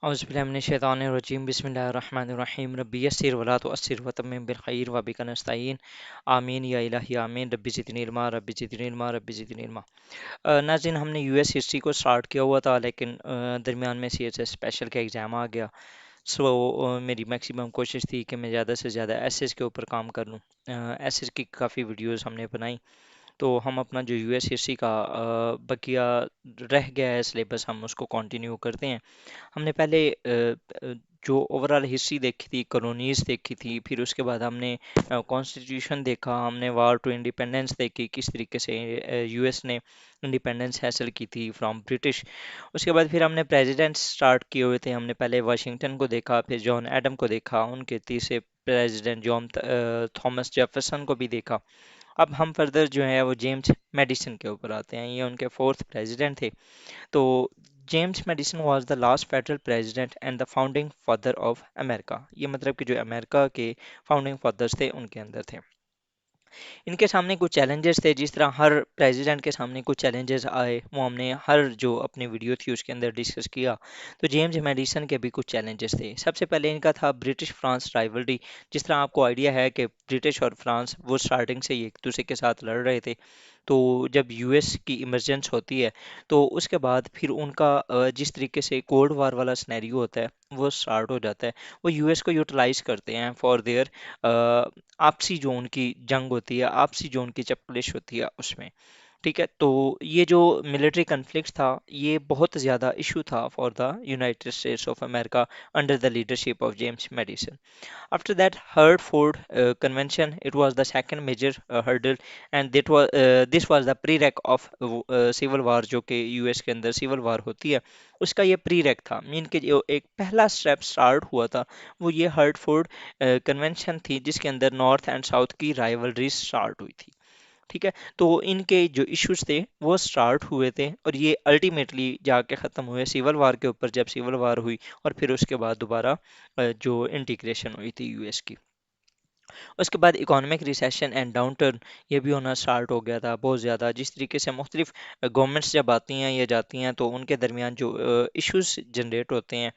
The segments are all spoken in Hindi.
औज़ुबिल्लाहिमिनश्शैतानिर्रजीम बिस्मिल्लाहिर्रहमानिर्रहीम रब्बी यस्सिर वला तुअस्सिर वतम्मिम बिल खैर व बिका नस्तईन आमीन या इलाही आमीन रब्बी ज़िदनी इल्मा रब्बी ज़िदनी इल्मा रब्बी ज़िदनी इल्मा। नाज़रीन, हमने यूएस हिस्ट्री को स्टार्ट किया हुआ था, लेकिन दरमियान में सीएचएस स्पेशल का एग्ज़ाम आ गया। मेरी मैक्सिमम कोशिश थी कि मैं ज़्यादा से ज़्यादा एसेस के ऊपर काम कर लूँ। एसेस की काफ़ी वीडियोस हमने बनाई, तो हम अपना जो यूएस हिस्ट्री का बकिया रह गया है सिलेबस, हम उसको कंटिन्यू करते हैं। हमने पहले जो ओवरऑल हिस्ट्री देखी थी, कॉलोनीज देखी थी, फिर उसके बाद हमने कॉन्स्टिट्यूशन देखा, हमने वार टू इंडिपेंडेंस देखी, किस तरीके से यूएस ने इंडिपेंडेंस हासिल की थी फ्रॉम ब्रिटिश। उसके बाद फिर हमने प्रेसिडेंट स्टार्ट किए हुए थे। हमने पहले वाशिंगटन को देखा, फिर जॉन एडम को देखा, उनके तीसरे प्रेसिडेंट जॉन थॉमस जेफरसन को भी देखा। अब हम फर्दर जो है वो जेम्स मेडिसन के ऊपर आते हैं, ये उनके फोर्थ प्रेसिडेंट थे। तो James Madison was the last federal president and the founding father of America. ये मतलब कि जो अमेरिका के फाउंडिंग फादर्स थे उनके अंदर थे। इनके सामने कुछ चैलेंजेस थे, जिस तरह हर प्रेसिडेंट के सामने कुछ चैलेंजेस आए, वो हमने हर जो अपनी वीडियो थी उसके अंदर डिस्कस किया। तो जेम्स मेडिसन के भी कुछ चैलेंजेस थे। सबसे पहले इनका था ब्रिटिश फ्रांस राइवलरी। जिस तरह आपको आइडिया है कि ब्रिटिश और फ्रांस वो स्टार्टिंग से ही एक दूसरे के साथ लड़ रहे थे। तो जब यूएस की इमरजेंस होती है, तो उसके बाद फिर उनका जिस तरीके से कोल्ड वार वाला सिनेरियो होता है वो स्टार्ट हो जाता है। वो यूएस को यूटिलाइज करते हैं फॉर देयर आपसी जो उनकी जंग होती है, आपसी जो उनकी चपलिश होती है उसमें। ठीक है, तो ये जो मिलिट्री कन्फ्लिक्ट था, ये बहुत ज़्यादा इशू था for the United States of America under the leadership of James Madison. After that Hertford Convention, it was the second major hurdle, and this was the prereq of civil war, जो कि यूएस के अंदर सिविल वार होती है, उसका ये प्रीरेक था। मीन के जो एक पहला स्टेप स्टार्ट हुआ था वो ये हर्टफोर्ड कन्वेंशन थी, जिसके अंदर नॉर्थ एंड साउथ की राइवलरी स्टार्ट हुई थी। ठीक है, तो इनके जो इश्यूज थे वो स्टार्ट हुए थे, और ये अल्टीमेटली जाके ख़त्म हुए सिविल वार के ऊपर, जब सिविल वार हुई और फिर उसके बाद दोबारा जो इंटीग्रेशन हुई थी यूएस की। उसके बाद economic recession and down turn ये भी होना स्टार्ट हो गया था बहुत ज़्यादा। जिस तरीके से मुख्तलिफ गवर्नमेंट्स जब आती हैं या जाती हैं, तो उनके दरमियान जो इश्यूज जनरेट होते हैं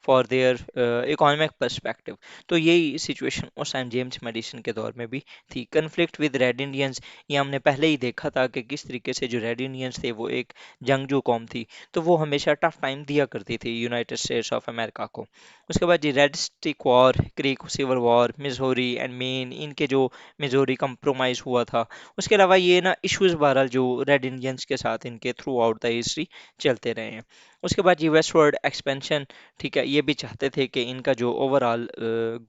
फॉर देयर इकोनॉमिक पर्सपेक्टिव, तो यही सिचुएशन उस टाइम जेम्स मेडिसन के दौर में भी थी। कन्फ्लिक्ट विद रेड इंडियंस, ये हमने पहले ही देखा था कि किस तरीके से जो रेड इंडियंस थे वो एक जंगजू कौम थी, तो वो हमेशा टफ टाइम दिया करती थी यूनाइटेड स्टेट्स ऑफ अमेरिका को। उसके बाद जी Red Stick War, Creek Civil War, Missouri and Maine, इनके जो मिजोरी कंप्रोमाइज हुआ था। उसके अलावा ये ना इश्यूज बहरहाल जो रेड इंडियंस के साथ इनके थ्रू आउट द हिस्ट्री चलते रहे हैं। उसके बाद जी वेस्टवर्ड एक्सपेंशन, ठीक है, ये भी चाहते थे कि इनका जो ओवरऑल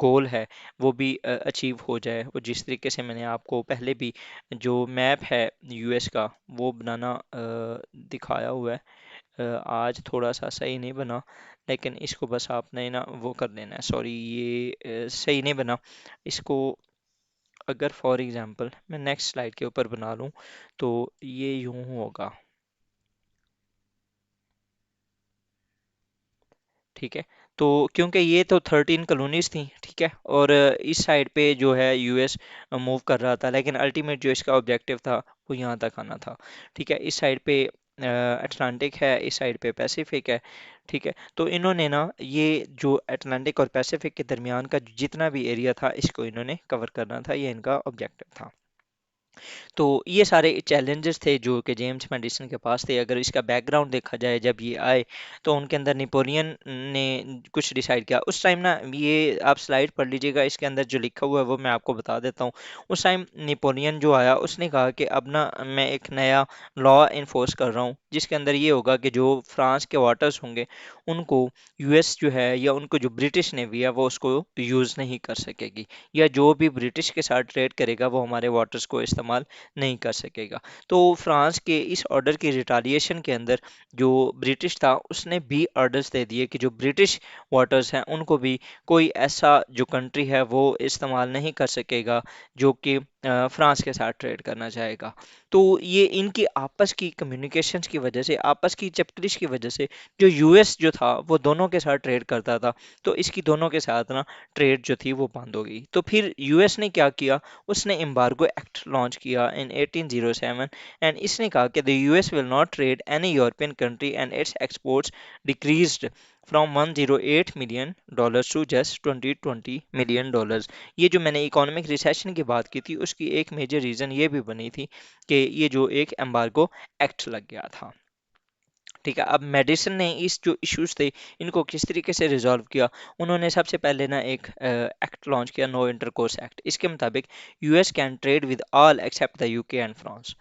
गोल है वो भी अचीव हो जाए। और जिस तरीके से मैंने आपको पहले भी जो मैप है यूएस का वो बनाना दिखाया हुआ है, आज थोड़ा सा सही नहीं बना, लेकिन इसको बस आपने ना वो कर लेना है। सॉरी, ये सही नहीं बना। इसको अगर फॉर एग्जांपल मैं नेक्स्ट स्लाइड के ऊपर बना लूँ तो ये यूं होगा। ठीक है, तो क्योंकि ये तो 13 कॉलोनीज थी, ठीक है, और इस साइड पे जो है यूएस मूव कर रहा था, लेकिन अल्टीमेट जो इसका ऑब्जेक्टिव था वो यहाँ तक आना था। ठीक है, इस साइड पे अटलांटिक है, इस साइड पे पैसिफिक है। ठीक है, तो इन्होंने ना ये जो अटलांटिक और पैसिफिक के दरमियान का जितना भी एरिया था इसको इन्होंने कवर करना था, ये इनका ऑब्जेक्टिव था। तो ये सारे चैलेंजेस थे जो कि जेम्स मैडिसन के पास थे। अगर इसका बैकग्राउंड देखा जाए, जब ये आए तो उनके अंदर नेपोलियन ने कुछ डिसाइड किया उस टाइम ना। ये आप स्लाइड पढ़ लीजिएगा, इसके अंदर जो लिखा हुआ है वो मैं आपको बता देता हूँ। उस टाइम नेपोलियन जो आया उसने कहा कि अब ना मैं एक नया लॉ इन्फोर्स कर रहा हूँ, जिसके अंदर ये होगा कि जो फ्रांस के वाटर्स होंगे उनको यूएस जो है या उनको जो ब्रिटिश नेवी है वो उसको यूज़ नहीं कर सकेगी, या जो भी ब्रिटिश के साथ ट्रेड करेगा वो हमारे वाटर्स को इस्तेमाल नहीं कर सकेगा। तो फ्रांस के इस ऑर्डर की रिटालिएशन के अंदर जो ब्रिटिश था उसने भी ऑर्डर्स दे दिए कि जो ब्रिटिश वाटर्स हैं उनको भी कोई ऐसा जो कंट्री है वो इस्तेमाल नहीं कर सकेगा जो कि फ्रांस के साथ ट्रेड करना चाहेगा। तो ये इनकी आपस की कम्युनिकेशंस की वजह से, आपस की चपकलिश की वजह से, जो यूएस जो था वो दोनों के साथ ट्रेड करता था, तो इसकी दोनों के साथ ना ट्रेड जो थी वो बंद हो गई। तो फिर यूएस ने क्या किया, उसने एम्बार्गो एक्ट लॉन्च किया इन 1807, एंड इसने कहा कि the US will not trade any European country and its exports decreased from $108 million to just $20 million. ये जो मैंने इकोनॉमिक रिसेशन की बात की थी उसकी एक मेजर रीज़न ये भी बनी थी कि ये जो एक एम्बार्गो एक्ट लग गया था। ठीक है, अब मेडिसन ने इस जो इश्यूज थे इनको किस तरीके से रिजॉल्व किया। उन्होंने सबसे पहले ना एक एक्ट लॉन्च किया, नो इंटरकोर्स एक्ट। इसके मुताबिक US can trade with all except the UK and France.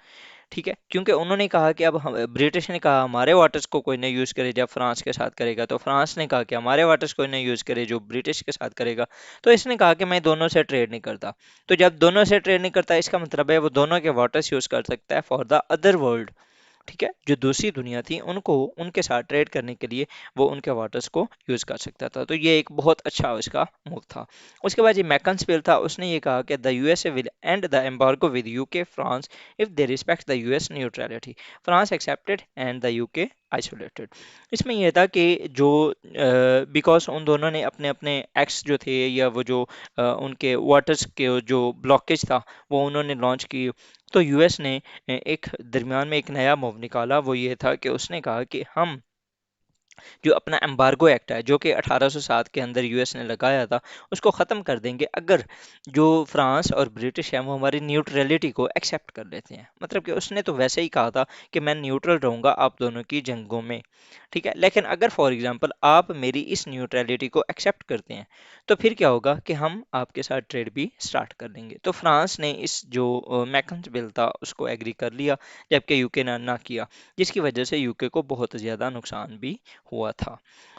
ठीक है, क्योंकि उन्होंने कहा कि अब हम, ब्रिटिश ने कहा हमारे वाटर्स को कोई नहीं यूज़ करे जब फ्रांस के साथ करेगा, तो फ्रांस ने कहा कि हमारे वाटर्स कोई नहीं यूज़ करे जो ब्रिटिश के साथ करेगा। तो इसने कहा कि मैं दोनों से ट्रेड नहीं करता। तो जब दोनों से ट्रेड नहीं करता इसका मतलब है वो दोनों के वाटर्स यूज़ कर सकता है फॉर द अदर वर्ल्ड। ठीक है, जो दूसरी दुनिया थी उनको उनके साथ ट्रेड करने के लिए वो उनके वाटर्स को यूज़ कर सकता था। तो ये एक बहुत अच्छा उसका मूव था। उसके बाद ये मैकन्स बिल था, उसने ये कहा कि the USA will and the embargo with UK France if they respect the US neutrality. France accepted and the UK isolated. इसमें यह था कि जो बिकॉज उन दोनों ने अपने अपने एक्ट्स जो थे या वो जो उनके वाटर्स के जो ब्लॉकेज था वो उन्होंने लॉन्च की। तो यूएस ने एक दरमियान में एक नया मूव निकाला, वो ये था कि उसने कहा कि हम जो अपना एम्बार्गो एक्ट है जो कि 1807 के अंदर यूएस ने लगाया था उसको ख़त्म कर देंगे अगर जो फ्रांस और ब्रिटिश है वो हमारी न्यूट्रलिटी को एक्सेप्ट कर लेते हैं। मतलब कि उसने तो वैसे ही कहा था कि मैं न्यूट्रल रहूंगा आप दोनों की जंगों में। ठीक है, लेकिन अगर फॉर एग्जांपल आप मेरी इस न्यूट्रलिटी को एक्सेप्ट करते हैं तो फिर क्या होगा कि हम आपके साथ ट्रेड भी स्टार्ट कर देंगे। तो फ्रांस ने इस जो मैकन्स बिल था उसको एग्री कर लिया, जबकि यूके ने ना किया, जिसकी वजह से यूके को बहुत ज़्यादा नुकसान भी हुआ था।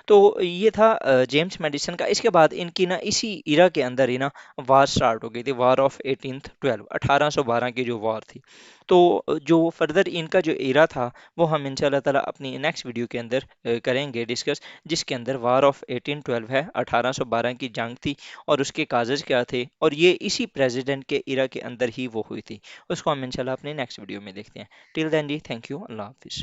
तो ये था जेम्स मेडिसन का। इसके बाद इनकी ना इसी इरा के अंदर ही ना वार स्टार्ट हो गई थी, वार ऑफ 1812, 1812 की जो वार थी। तो जो फर्दर इनका जो इरा था वो हम इंशाल्लाह ताला अपनी नेक्स्ट वीडियो के अंदर करेंगे डिस्कस, जिसके अंदर वार ऑफ 1812 है, 1812 की जंग थी और उसके काजेज क्या थे, और ये इसी प्रेसिडेंट के इरा के अंदर ही वो हुई थी। उसको हम इंशाल्लाह अपनी नेक्स्ट वीडियो में देखते हैं। टिल देन जी, थैंक यू, अल्लाह हाफिज़।